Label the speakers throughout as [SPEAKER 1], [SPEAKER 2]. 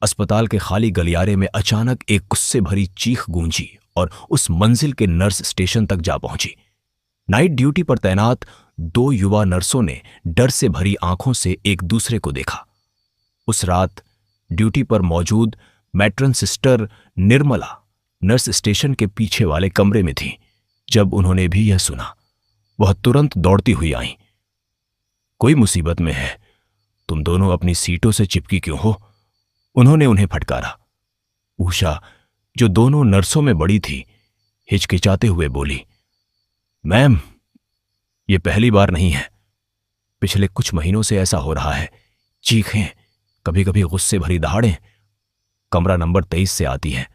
[SPEAKER 1] अस्पताल के खाली गलियारे में अचानक एक गुस्से भरी चीख गूंजी और उस मंजिल के नर्स स्टेशन तक जा पहुंची। नाइट ड्यूटी पर तैनात दो युवा नर्सों ने डर से भरी आंखों से एक दूसरे को देखा। उस रात ड्यूटी पर मौजूद matron sister Nirmala nurse station के पीछे वाले कमरे में थी। जब उन्होंने भी यह सुना, वह तुरंत दौड़ती हुई आईं। कोई मुसीबत में है, तुम दोनों अपनी सीटों से चिपकी क्यों हो? उन्होंने उन्हें फटकारा। उषा, जो दोनों नर्सों में बड़ी थी, हिचकिचाते हुए बोली, मैम, यह पहली बार नहीं है। पिछले कुछ महीनों से ऐसा हो रहा है। चीखें, कभी कभी गुस्से भरी दहाड़ें। कमरा नंबर 23 से आती है।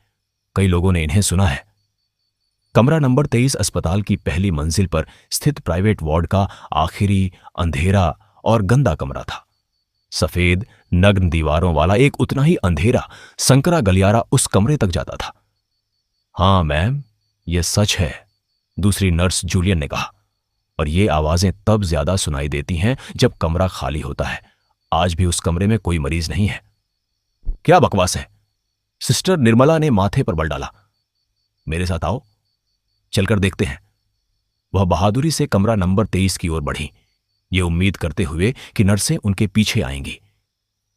[SPEAKER 1] कई लोगों ने इन्हें सुना है। कमरा नंबर 23 अस्पताल की पहली मंजिल पर स्थित प्राइवेट वार्ड का आखिरी अंधेरा और गंदा कमरा था। सफेद नग्न दीवारों वाला एक उतना ही अंधेरा संकरा गलियारा उस कमरे तक जाता था। हाँ मैम, यह सच है, दूसरी नर्स जूलियन ने कहा, और ये आवाजें तब ज्यादा सुनाई देती हैं जब कमरा खाली होता है। आज भी उस कमरे में कोई मरीज नहीं है। क्या बकवास है? सिस्टर निर्मला ने माथे पर बल डाला। मेरे साथ आओ, चलकर देखते हैं। वह बहादुरी से कमरा नंबर 23 की ओर बढ़ी, ये उम्मीद करते हुए कि नर्सें उनके पीछे आएंगी।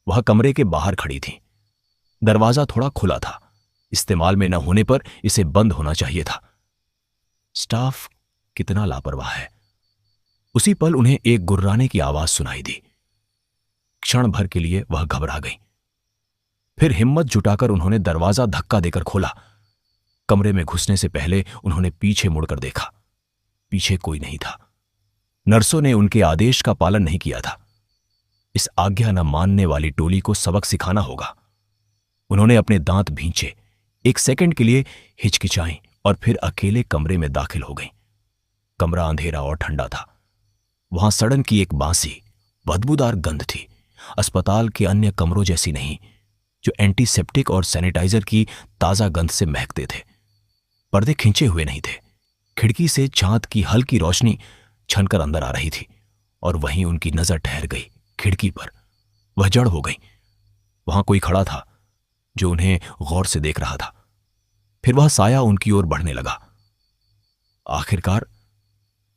[SPEAKER 1] वह कमरे के बाहर खड़ी थी। दरवाजा थोड़ा खुला था। इस्तेमाल में न होने पर इसे बंद होना चाहिए था। स्टाफ कितना लापरवाह है। उसी पल उन्हें एक गुर्राने की आवाज सुनाई दी। क्षण भर के लिए वह घबरा गई। फिर हिम्मत जुटाकर उन्होंने दरवाजा धक्का देकर खोला। कमरे में घुसने से पहले उन्होंने पीछे मुड़कर देखा। पीछे कोई नहीं था। नर्सों ने उनके आदेश का पालन नहीं किया था। इस आज्ञा न मानने वाली टोली को सबक सिखाना होगा। उन्होंने अपने दांत भींचे, एक सेकंड के लिए हिचकिचाईं और फिर अकेले कमरे में दाखिल हो गईं। कमरा अंधेरा और ठंडा था। वहां सड़न की एक बासी बदबूदार गंध थी, अस्पताल के अन्य कमरों जैसी नहीं, जो एंटीसेप्टिक और सैनिटाइजर की ताजा गंध से महकते थे। पर्दे खींचे हुए नहीं थे। खिड़की से चांद की हल्की रोशनी छनकर अंदर आ रही थी, और वहीं उनकी नजर ठहर गई खिड़की पर। वह जड़ हो गई। वहां कोई खड़ा था जो उन्हें गौर से देख रहा था। फिर वह साया उनकी ओर बढ़ने लगा। आखिरकार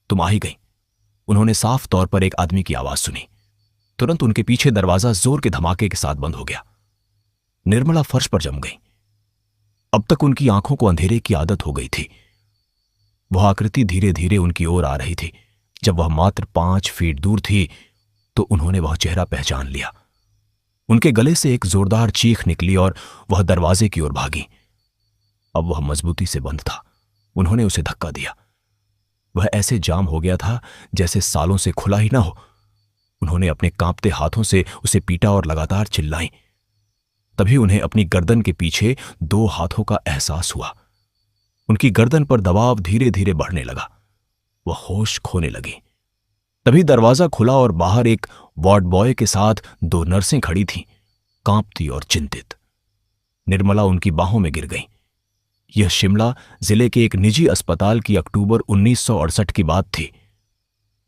[SPEAKER 1] तुम आ ही गई, उन्होंने साफ तौर पर एक आदमी की आवाज सुनी। तुरंत उनके पीछे दरवाजा जोर के धमाके के साथ बंद हो गया। निर्मला फर्श पर जम गई। अब तक उनकी आंखों को अंधेरे की आदत हो गई थी। वह आकृति धीरे धीरे उनकी ओर आ रही थी। जब वह मात्र 5 फीट दूर थी तो उन्होंने वह चेहरा पहचान लिया। उनके गले से एक जोरदार चीख निकली और वह दरवाजे की ओर भागी। अब वह मजबूती से बंद था। उन्होंने उसे धक्का दिया। वह ऐसे जाम हो गया था जैसे सालों से खुला ही ना हो। उन्होंने अपने कांपते हाथों से उसे पीटा और लगातार चिल्लाई। तभी उन्हें अपनी गर्दन के पीछे 2 हाथों का एहसास हुआ। उनकी गर्दन पर दबाव धीरे धीरे बढ़ने लगा। वह होश खोने लगी। तभी दरवाजा खुला और बाहर एक वार्ड बॉय के साथ 2 नर्सें खड़ी थीं, कांपती और चिंतित। निर्मला उनकी बाहों में गिर गई। यह शिमला जिले के एक निजी अस्पताल की अक्टूबर 1968 की बात थी।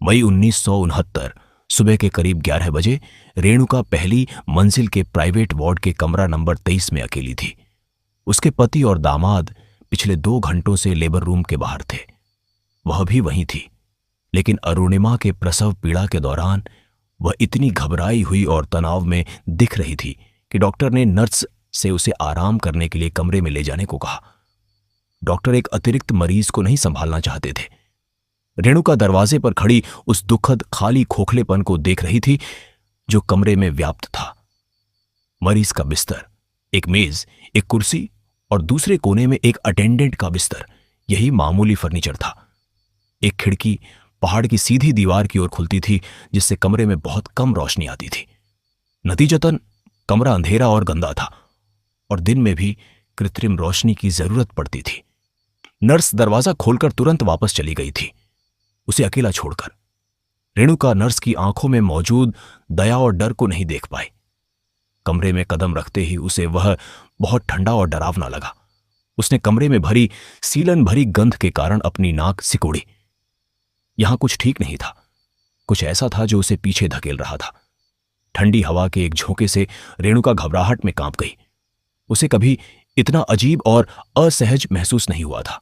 [SPEAKER 1] मई 1969 सुबह के करीब 11 बजे रेणुका पहली मंजिल के प्राइवेट वार्ड के कमरा नंबर 23 में अकेली थी। उसके पति और दामाद पिछले 2 घंटों से लेबर रूम के बाहर थे। वह भी वहीं थी, लेकिन अरुणिमा के प्रसव पीड़ा के दौरान वह इतनी घबराई हुई और तनाव में दिख रही थी कि डॉक्टर ने नर्स से उसे आराम करने के लिए कमरे में ले जाने को कहा। डॉक्टर एक अतिरिक्त मरीज को नहीं संभालना चाहते थे। रेणुका दरवाजे पर खड़ी उस दुखद खाली खोखलेपन को देख रही थी जो कमरे में व्याप्त था। मरीज का बिस्तर, एक मेज, एक कुर्सी और दूसरे कोने में एक अटेंडेंट का बिस्तर, यही मामूली फर्नीचर था। एक खिड़की पहाड़ की सीधी दीवार की ओर खुलती थी, जिससे कमरे में बहुत कम रोशनी आती थी। नतीजतन कमरा अंधेरा और गंदा था, और दिन में भी कृत्रिम रोशनी की जरूरत पड़ती थी। नर्स दरवाजा खोलकर तुरंत वापस चली गई थी, उसे अकेला छोड़कर। रेणुका नर्स की आंखों में मौजूद दया और डर को नहीं देख पाई। कमरे में कदम रखते ही उसे वह बहुत ठंडा और डरावना लगा। उसने कमरे में भरी सीलन भरी गंध के कारण अपनी नाक सिकोड़ी। यहां कुछ ठीक नहीं था। कुछ ऐसा था जो उसे पीछे धकेल रहा था। ठंडी हवा के एक झोंके से रेणुका घबराहट में कांप गई। उसे कभी इतना अजीब और असहज महसूस नहीं हुआ था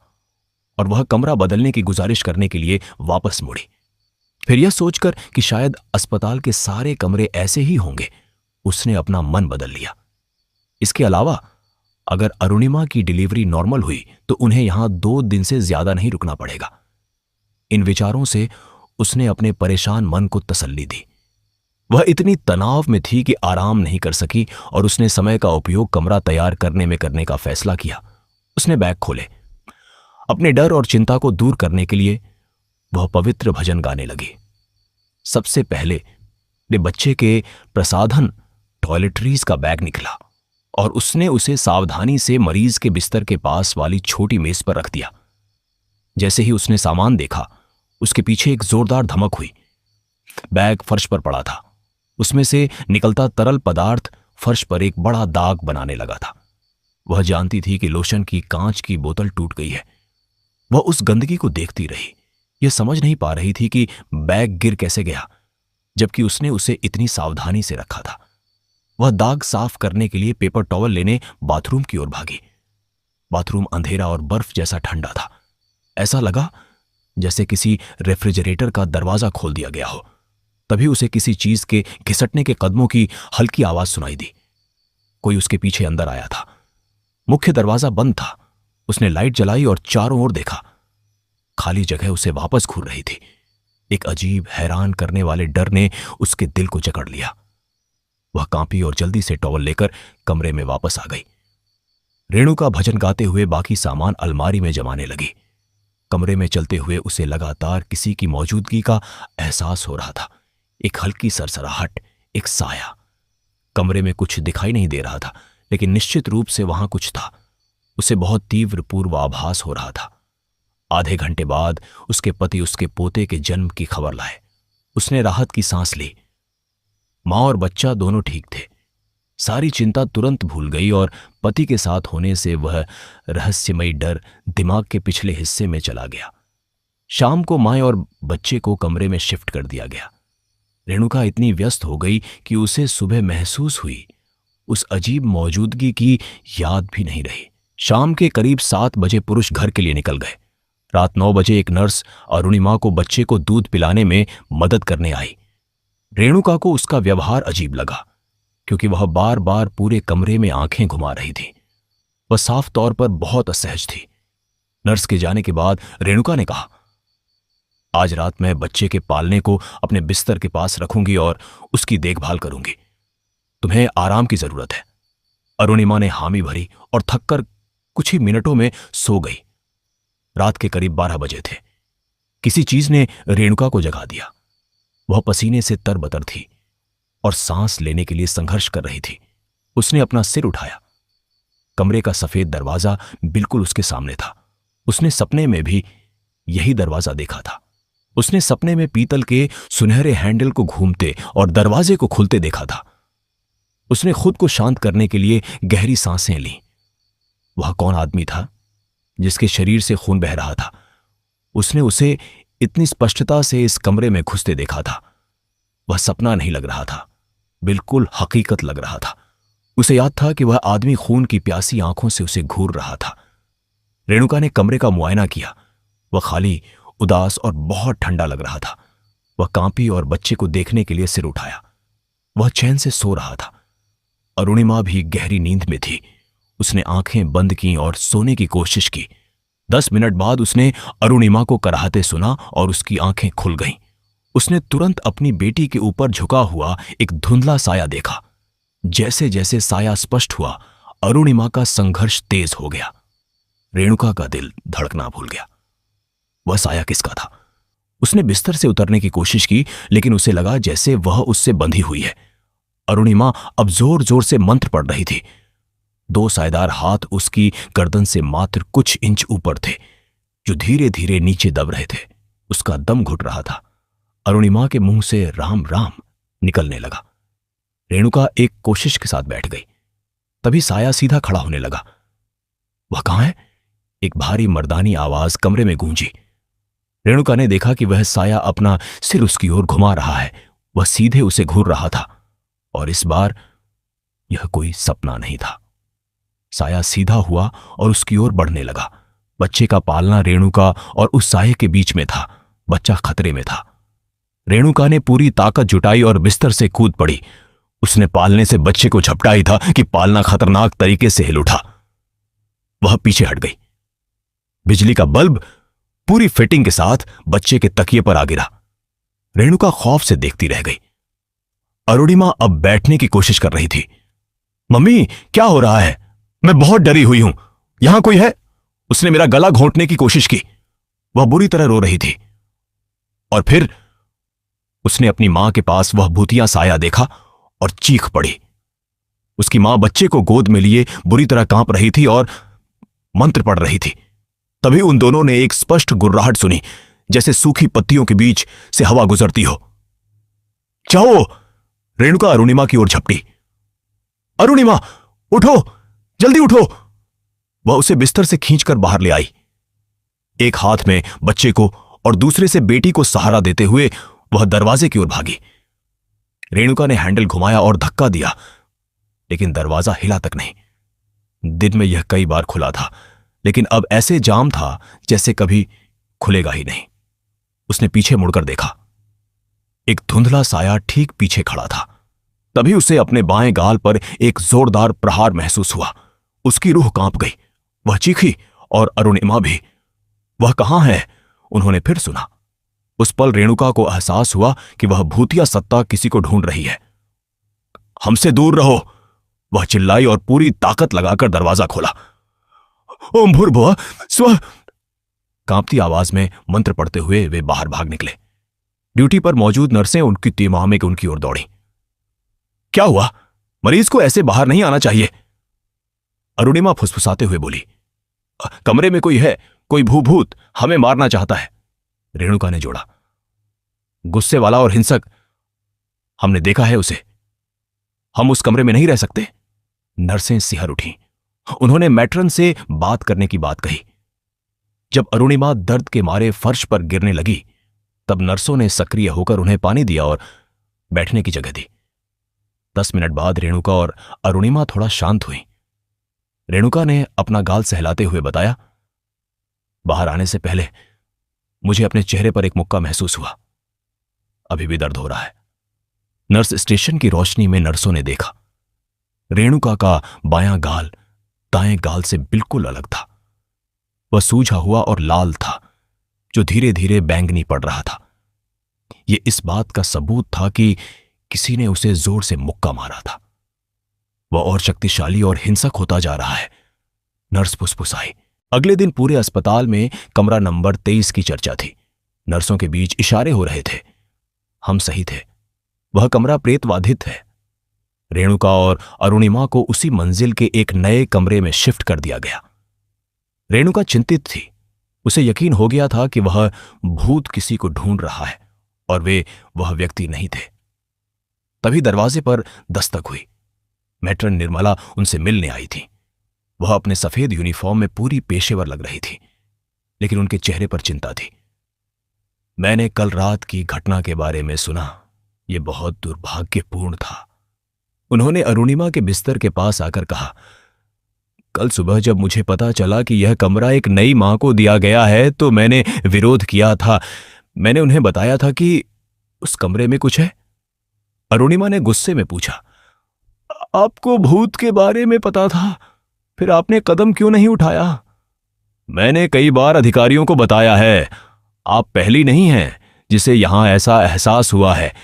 [SPEAKER 1] और वह कमरा बदलने की गुजारिश करने के लिए वापस मुड़ी। फिर यह सोचकर कि शायद अस्पताल के सारे कमरे ऐसे ही होंगे, उसने अपना मन बदल लिया। इसके अलावा अगर अरुणिमा की डिलीवरी नॉर्मल हुई तो उन्हें यहां 2 दिन से ज्यादा नहीं रुकना पड़ेगा। इन विचारों से उसने अपने परेशान मन को तसल्ली दी। वह इतनी तनाव में थी कि आराम नहीं कर सकी और उसने समय का उपयोग कमरा तैयार करने का फैसला किया। उसने बैग खोले। अपने डर और चिंता को दूर करने के लिए वह पवित्र भजन गाने लगी। सबसे पहले अपने बच्चे के प्रसाधन टॉयलेटरीज का बैग निकला और उसने उसे सावधानी से मरीज के बिस्तर के पास वाली छोटी मेज पर रख दिया। जैसे ही उसने सामान देखा, उसके पीछे एक जोरदार धमक हुई। बैग फर्श पर पड़ा था। उसमें से निकलता तरल पदार्थ फर्श पर एक बड़ा दाग बनाने लगा था। वह जानती थी कि लोशन की कांच की बोतल टूट गई है। वह उस गंदगी को देखती रही। यह समझ नहीं पा रही थी कि बैग गिर कैसे गया, जबकि उसने उसे इतनी सावधानी से रखा था। वह दाग साफ करने के लिए पेपर टॉवल लेने बाथरूम की ओर भागी। बाथरूम अंधेरा और बर्फ जैसा ठंडा था। ऐसा लगा जैसे किसी रेफ्रिजरेटर का दरवाजा खोल दिया गया हो। तभी उसे किसी चीज के घिसटने के कदमों की हल्की आवाज सुनाई दी। कोई उसके पीछे अंदर आया था। मुख्य दरवाजा बंद था। उसने लाइट जलाई और चारों ओर देखा। खाली जगह उसे वापस घूर रही थी। एक अजीब हैरान करने वाले डर ने उसके दिल को जकड़ लिया। वह कांपी और जल्दी से टॉवल लेकर कमरे में वापस आ गई। रेणुका भजन गाते हुए बाकी सामान अलमारी में जमाने लगी। कमरे में चलते हुए उसे लगातार किसी की मौजूदगी का एहसास हो रहा था। एक हल्की सरसराहट, एक साया। कमरे में कुछ दिखाई नहीं दे रहा था, लेकिन निश्चित रूप से वहां कुछ था। उसे बहुत तीव्र पूर्वाभास हो रहा था। आधे घंटे बाद उसके पति उसके पोते के जन्म की खबर लाए। उसने राहत की सांस ली। मां और बच्चा दोनों ठीक थे। सारी चिंता तुरंत भूल गई और पति के साथ होने से वह रहस्यमयी डर दिमाग के पिछले हिस्से में चला गया। शाम को मां और बच्चे को कमरे में शिफ्ट कर दिया गया। रेणुका इतनी व्यस्त हो गई कि उसे सुबह महसूस हुई उस अजीब मौजूदगी की याद भी नहीं रही। शाम के करीब 7 बजे पुरुष घर के लिए निकल गए। रात 9 बजे एक नर्स अरुणिमा को बच्चे को दूध पिलाने में मदद करने आई। रेणुका को उसका व्यवहार अजीब लगा, क्योंकि वह बार बार पूरे कमरे में आंखें घुमा रही थी। वह साफ तौर पर बहुत असहज थी। नर्स के जाने के बाद रेणुका ने कहा, आज रात मैं बच्चे के पालने को अपने बिस्तर के पास रखूंगी और उसकी देखभाल करूंगी। तुम्हें आराम की जरूरत है। अरुणिमा ने हामी भरी और थककर कुछ ही मिनटों में सो गई। रात के करीब 12 बजे थे। किसी चीज ने रेणुका को जगा दिया। वह पसीने से तरबतर थी और सांस लेने के लिए संघर्ष कर रही थी। उसने अपना सिर उठाया। कमरे का सफेद दरवाजा बिल्कुल उसके सामने था। उसने सपने में भी यही दरवाजा देखा था। उसने सपने में पीतल के सुनहरे हैंडल को घूमते और दरवाजे को खुलते देखा था। उसने खुद को शांत करने के लिए गहरी सांसें लीं। वह कौन आदमी था जिसके शरीर से खून बह रहा था? उसने उसे इतनी स्पष्टता से इस कमरे में घुसते देखा था। वह सपना नहीं लग रहा था, बिल्कुल हकीकत लग रहा था। उसे याद था कि वह आदमी खून की प्यासी आंखों से उसे घूर रहा था। रेणुका ने कमरे का मुआयना किया। वह खाली, उदास और बहुत ठंडा लग रहा था। वह कांपी और बच्चे को देखने के लिए सिर उठाया। वह चैन से सो रहा था। अरुणिमा भी गहरी नींद में थी। उसने आंखें बंद की और सोने की कोशिश की। 10 मिनट बाद उसने अरुणिमा को कराहते सुना और उसकी आंखें खुल गईं। उसने तुरंत अपनी बेटी के ऊपर झुका हुआ एक धुंधला साया देखा। जैसे जैसे साया स्पष्ट हुआ, अरुणिमा का संघर्ष तेज हो गया। रेणुका का दिल धड़कना भूल गया। वह साया किसका था? उसने बिस्तर से उतरने की कोशिश की, लेकिन उसे लगा जैसे वह उससे बंधी हुई है। अरुणिमा अब जोर जोर से मंत्र पढ़ रही थी। 2 सायेदार हाथ उसकी गर्दन से मात्र कुछ इंच ऊपर थे, जो धीरे धीरे नीचे दब रहे थे। उसका दम घुट रहा था। अरुणिमा के मुंह से राम राम निकलने लगा। रेणुका एक कोशिश के साथ बैठ गई। तभी साया सीधा खड़ा होने लगा। वह कहां है? एक भारी मर्दानी आवाज कमरे में गूंजी। रेणुका ने देखा कि वह साया अपना सिर उसकी ओर घुमा रहा है। वह सीधे उसे घूर रहा था और इस बार यह कोई सपना नहीं था। साया सीधा हुआ और उसकी ओर बढ़ने लगा। बच्चे का पालना रेणुका और उस साये के बीच में था। बच्चा खतरे में था। रेणुका ने पूरी ताकत जुटाई और बिस्तर से कूद पड़ी। उसने पालने से बच्चे को झपटा ही था कि पालना खतरनाक तरीके से हिल उठा। वह पीछे हट गई। बिजली का बल्ब पूरी फिटिंग के साथ बच्चे के तकिए पर आ गिरा। रेणुका खौफ से देखती रह गई। अरुणिमा अब बैठने की कोशिश कर रही थी। मम्मी, क्या हो रहा है? मैं बहुत डरी हुई हूं। यहां कोई है? उसने मेरा गला घोंटने की कोशिश की। वह बुरी तरह रो रही थी। और फिर उसने अपनी मां के पास वह भूतिया साया देखा और चीख पड़ी। उसकी मां बच्चे को गोद में लिए बुरी तरह कांप रही थी और मंत्र पढ़ रही थी। तभी उन दोनों ने एक स्पष्ट गुर्राहट सुनी, जैसे सूखी पत्तियों के बीच से हवा गुजरती हो। जाओ! रेणुका अरुणिमा की ओर झपटी। अरुणिमा, उठो, जल्दी उठो! वह उसे बिस्तर से खींचकर बाहर ले आई। एक हाथ में बच्चे को और दूसरे से बेटी को सहारा देते हुए वह दरवाजे की ओर भागी। रेणुका ने हैंडल घुमाया और धक्का दिया, लेकिन दरवाजा हिला तक नहीं। दिन में यह कई बार खुला था, लेकिन अब ऐसे जाम था जैसे कभी खुलेगा ही नहीं। उसने पीछे मुड़कर देखा। एक धुंधला साया ठीक पीछे खड़ा था। तभी उसे अपने बाएं गाल पर एक जोरदार प्रहार महसूस हुआ। उसकी रूह कांप गई। वह चीखी और अरुणिमा भी। वह कहां है? उन्होंने फिर सुना। उस पल रेणुका को एहसास हुआ कि वह भूतिया सत्ता किसी को ढूंढ रही है। हमसे दूर रहो! वह चिल्लाई और पूरी ताकत लगाकर दरवाजा खोला। ओम भूर्भुवः स्वः! कांपती आवाज में मंत्र पढ़ते हुए वे बाहर भाग निकले। ड्यूटी पर मौजूद नर्सें उनकी तीमामे के उनकी ओर दौड़ी। क्या हुआ? मरीज को ऐसे बाहर नहीं आना चाहिए। अरुणिमा फुसफुसाते हुए बोली। कमरे में कोई है, कोई भूभूत हमें मारना चाहता है, रेणुका ने जोड़ा। गुस्से वाला और हिंसक। हमने देखा है उसे। हम उस कमरे में नहीं रह सकते। नर्सें सिहर उठीं। उन्होंने मैट्रन से बात करने की बात कही। जब अरुणिमा दर्द के मारे फर्श पर गिरने लगी, तब नर्सों ने सक्रिय होकर उन्हें पानी दिया और बैठने की जगह दी। 10 मिनट बाद रेणुका और अरुणिमा थोड़ा शांत हुई। रेणुका ने अपना गाल सहलाते हुए बताया, बाहर आने से पहले मुझे अपने चेहरे पर एक मुक्का महसूस हुआ। अभी भी दर्द हो रहा है। नर्स स्टेशन की रोशनी में नर्सों ने देखा। रेणुका का बायां गाल दाएं गाल से बिल्कुल अलग था। वह सूझा हुआ और लाल था, जो धीरे धीरे बैंगनी पड़ रहा था। यह इस बात का सबूत था कि किसी ने उसे जोर से मुक्का मारा था। वह और शक्तिशाली और हिंसक होता जा रहा है। नर्स फुसफुसाई। अगले दिन पूरे अस्पताल में कमरा नंबर 23 की चर्चा थी। नर्सों के बीच इशारे हो रहे थे। हम सही थे। वह कमरा प्रेतबाधित है। रेणुका और अरुणिमा को उसी मंजिल के एक नए कमरे में शिफ्ट कर दिया गया। रेणुका चिंतित थी। उसे यकीन हो गया था कि वह भूत किसी को ढूंढ रहा है और वह व्यक्ति नहीं थे। तभी दरवाजे पर दस्तक हुई। मैट्रन निर्मला उनसे मिलने आई थी। वह अपने सफेद यूनिफॉर्म में पूरी पेशेवर लग रही थी, लेकिन उनके चेहरे पर चिंता थी। मैंने कल रात की घटना के बारे में सुना। यह बहुत दुर्भाग्यपूर्ण था। उन्होंने अरुणिमा के बिस्तर के पास आकर कहा, कल सुबह जब मुझे पता चला कि यह कमरा एक नई मां को दिया गया है तो मैंने विरोध किया था। मैंने उन्हें बताया था कि उस कमरे में कुछ है। अरुणिमा ने गुस्से में पूछा, आपको भूत के बारे में पता था, फिर आपने कदम क्यों नहीं उठाया? मैंने कई बार अधिकारियों को बताया है। आप पहली नहीं हैं जिसे यहां ऐसा एहसास हुआ है,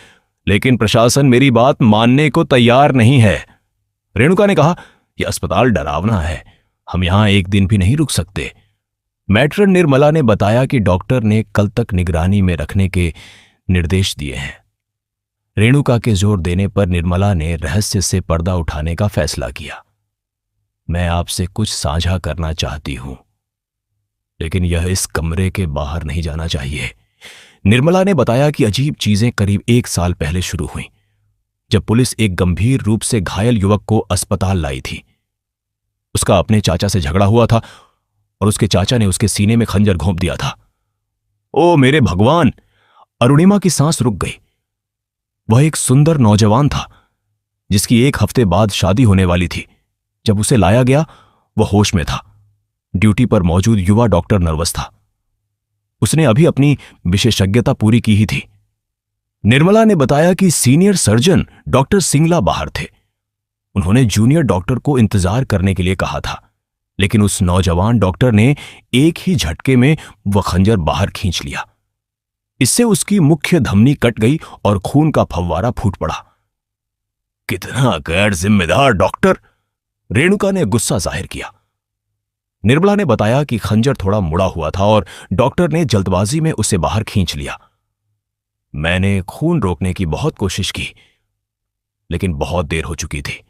[SPEAKER 1] लेकिन प्रशासन मेरी बात मानने को तैयार नहीं है। रेणुका ने कहा, यह अस्पताल डरावना है, हम यहां एक दिन भी नहीं रुक सकते। मैट्रन निर्मला ने बताया कि डॉक्टर ने कल तक निगरानी में रखने के निर्देश दिए हैं। रेणुका के जोर देने पर निर्मला ने रहस्य से पर्दा उठाने का फैसला किया। मैं आपसे कुछ साझा करना चाहती हूं, लेकिन यह इस कमरे के बाहर नहीं जाना चाहिए। निर्मला ने बताया कि अजीब चीजें करीब 1 साल पहले शुरू हुई, जब पुलिस एक गंभीर रूप से घायल युवक को अस्पताल लाई थी। उसका अपने चाचा से झगड़ा हुआ था और उसके चाचा ने उसके सीने में खंजर घोंप दिया था। ओ मेरे भगवान! अरुणिमा की सांस रुक गई। वह एक सुंदर नौजवान था जिसकी 1 हफ्ते बाद शादी होने वाली थी। जब उसे लाया गया वह होश में था। ड्यूटी पर मौजूद युवा डॉक्टर नर्वस था। उसने अभी अपनी विशेषज्ञता पूरी की ही थी। निर्मला ने बताया कि सीनियर सर्जन डॉक्टर सिंगला बाहर थे। उन्होंने जूनियर डॉक्टर को इंतजार करने के लिए कहा था, लेकिन उस नौजवान डॉक्टर ने एक ही झटके में वह खंजर बाहर खींच लिया। इससे उसकी मुख्य धमनी कट गई और खून का फव्वारा फूट पड़ा। कितना गैर जिम्मेदार डॉक्टर, रेणुका ने गुस्सा जाहिर किया। निर्मला ने बताया कि खंजर थोड़ा मुड़ा हुआ था और डॉक्टर ने जल्दबाजी में उसे बाहर खींच लिया। मैंने खून रोकने की बहुत कोशिश की, लेकिन बहुत देर हो चुकी थी।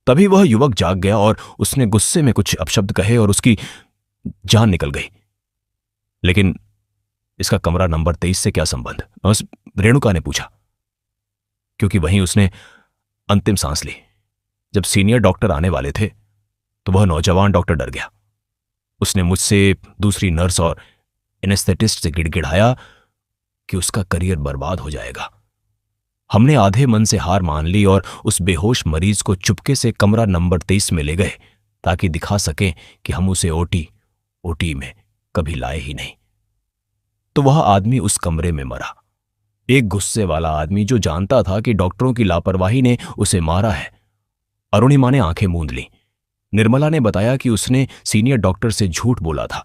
[SPEAKER 1] तभी वह युवक जाग गया और उसने गुस्से में कुछ अपशब्द कहे और उसकी जान निकल गई। लेकिन इसका कमरा नंबर 23 से क्या संबंध? रेणुका ने पूछा, क्योंकि वहीं उसने अंतिम सांस ली। जब सीनियर डॉक्टर आने वाले थे तो वह नौजवान डॉक्टर डर गया। उसने मुझसे, दूसरी नर्स और एनेस्थेटिस्ट से गिड़गिड़ाया कि उसका करियर बर्बाद हो जाएगा। हमने आधे मन से हार मान ली और उस बेहोश मरीज को चुपके से कमरा नंबर 23 में ले गए ताकि दिखा सकें कि हम उसे ओटी में कभी लाए ही नहीं। तो वह आदमी उस कमरे में मरा। एक गुस्से वाला आदमी जो जानता था कि डॉक्टरों की लापरवाही ने उसे मारा है। अरुणिमा ने आंखें मूंद लीं। निर्मला ने बताया कि उसने सीनियर डॉक्टर से झूठ बोला था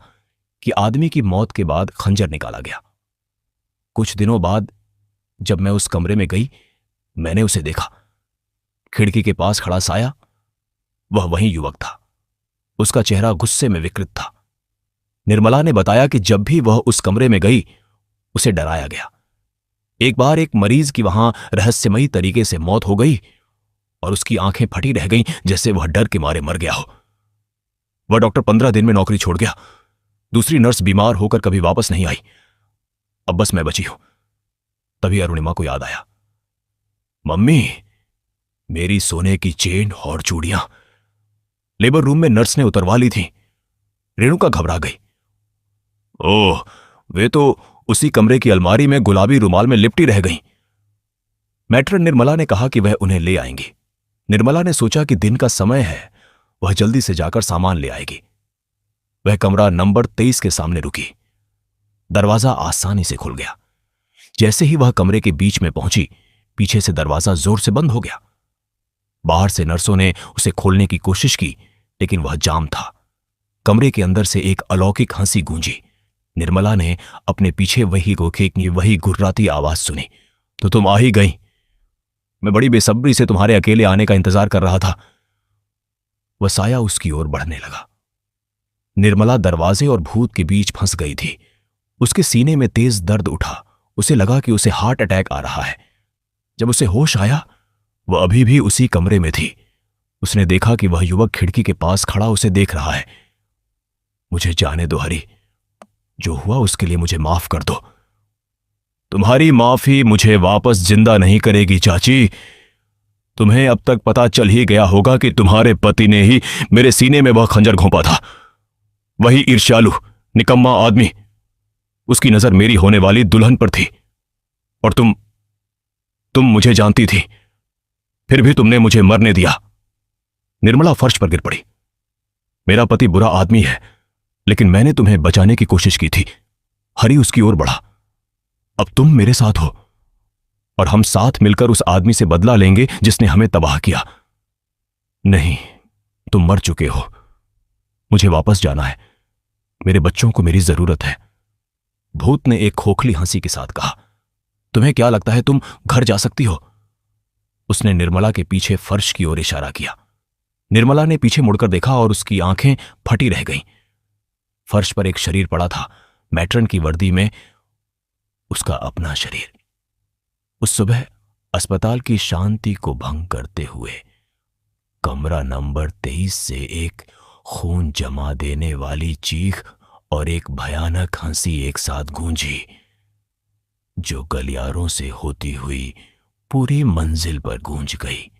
[SPEAKER 1] कि आदमी की मौत के बाद खंजर निकाला गया। कुछ दिनों बाद जब मैं उस कमरे में गई, मैंने उसे देखा। खिड़की के पास खड़ा साया, वह वही युवक था। उसका चेहरा गुस्से में विकृत था। निर्मला ने बताया कि जब भी वह उस कमरे में गई, उसे डराया गया। एक बार एक मरीज की वहां रहस्यमयी तरीके से मौत हो गई और उसकी आंखें फटी रह गईं, जैसे वह डर के मारे मर गया हो। वह डॉक्टर 15 दिन में नौकरी छोड़ गया। दूसरी नर्स बीमार होकर कभी वापस नहीं आई। अब बस मैं बची हूं। तभी अरुणिमा को याद आया, मम्मी, मेरी सोने की चेन और चूड़ियां लेबर रूम में नर्स ने उतरवा ली थी। रेणुका घबरा गई। ओह, वे तो उसी कमरे की अलमारी में गुलाबी रुमाल में लिपटी रह गईं। मैट्रन निर्मला ने कहा कि वह उन्हें ले आएंगी। निर्मला ने सोचा कि दिन का समय है, वह जल्दी से जाकर सामान ले आएगी। वह कमरा नंबर 23 के सामने रुकी। दरवाजा आसानी से खुल गया। जैसे ही वह कमरे के बीच में पहुंची, पीछे से दरवाजा जोर से बंद हो गया। बाहर से नर्सों ने उसे खोलने की कोशिश की, लेकिन वह जाम था। कमरे के अंदर से एक अलौकिक हंसी गूंजी। निर्मला ने अपने पीछे वही गोखे की वही गुर्राती आवाज सुनी, तो तुम आ ही गई। मैं बड़ी बेसब्री से तुम्हारे अकेले आने का इंतजार कर रहा था। वह साया उसकी ओर बढ़ने लगा। निर्मला दरवाजे और भूत के बीच फंस गई थी। उसके सीने में तेज दर्द उठा। उसे लगा कि उसे हार्ट अटैक आ रहा है। जब उसे होश आया, वह अभी भी उसी कमरे में थी। उसने देखा कि वह युवक खिड़की के पास खड़ा उसे देख रहा है। मुझे जाने दो हरी, जो हुआ उसके लिए मुझे माफ कर दो। तुम्हारी माफी मुझे वापस जिंदा नहीं करेगी चाची। तुम्हें अब तक पता चल ही गया होगा कि तुम्हारे पति ने ही मेरे सीने में वह खंजर घोंपा था। वही ईर्ष्यालु, निकम्मा आदमी। उसकी नजर मेरी होने वाली दुल्हन पर थी। और तुम मुझे जानती थी, फिर भी तुमने मुझे मरने दिया। निर्मला फर्श पर गिर पड़ी। मेरा पति बुरा आदमी है, लेकिन मैंने तुम्हें बचाने की कोशिश की थी। हरी उसकी ओर बढ़ा। अब तुम मेरे साथ हो और हम साथ मिलकर उस आदमी से बदला लेंगे जिसने हमें तबाह किया। नहीं, तुम मर चुके हो। मुझे वापस जाना है। मेरे बच्चों को मेरी जरूरत है। भूत ने एक खोखली हंसी के साथ कहा। तुम्हें क्या लगता है तुम घर जा सकती हो? उसने निर्मला के पीछे फर्श की ओर इशारा किया। निर्मला ने पीछे मुड़कर देखा और उसकी आंखें फटी रह गईं। फर्श पर एक शरीर पड़ा था, मैट्रन की वर्दी में, उसका अपना शरीर। उस सुबह अस्पताल की शांति को भंग करते हुए कमरा नंबर 23 से एक खून जमा देने वाली चीख और एक भयानक हंसी एक साथ गूंजी, जो गलियारों से होती हुई पूरी मंजिल पर गूंज गई।